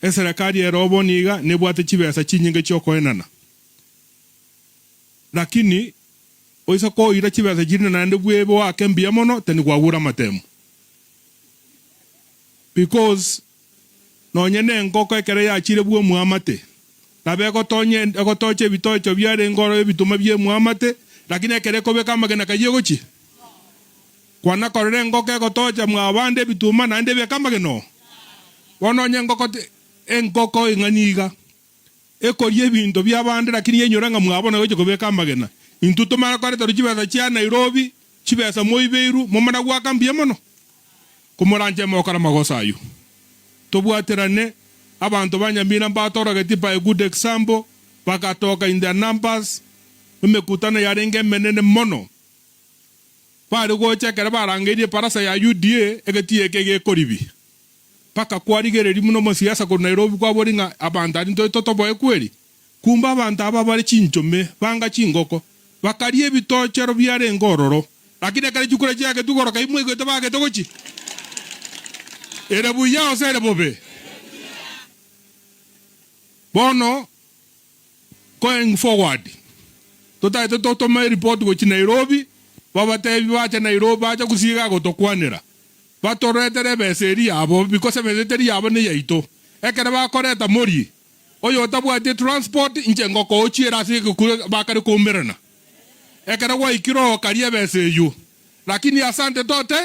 Serikali ya robo niga nebwate chibesa chinyinge chiokoenana. Lakini oisa ko ira chibesa jirina nande bwebo wake mbia mono teni kwagura matemu. Because no nyene ngoko ekere ya chire bwo muamate. Tabe ko toche bitocho byare ngoro bituma bye muamate lakini ekere ko beka magena kayigo chi. Kwana korere ngoko ko tocha mwabande bituma nande beka mageno. Wono nyengoko engoko inganiga. Ekorie bintu byabande lakini yenyoranga mwabona goje ko beka magena. Intuto mara kare to chibesa chia Nairobi, chibesa Moiberu, momana gwaka mbia mono. Kumuranje mokara magosayu. Tobwaterane abantu banyambira mbatora getipa a good example bakatoka in their numbers mmekutana yarenge menene mono pare gochekera barangerie parasa ya UDA egetie kege koribi paka kwarigereri muno mo siasa ko Nairobi kwa boringa abandari totobo ekweri kumba abantu aba bari chinchome banga chingoko bakarie bitochero byare ngororo lakini kare chukura chake tugoro kai mwego tabage togochi era buya osere bobe bono going forward to my report go to Nairobi babate biwache Nairobi acha kusiga go to kwanera batoretere beseri abo because beseri abo ne yaito ekere ba koreta mori oyo tabwate transport injengo ko chiera se bakare ko merana ekere wa ikiro karia beseyu lakini asante tote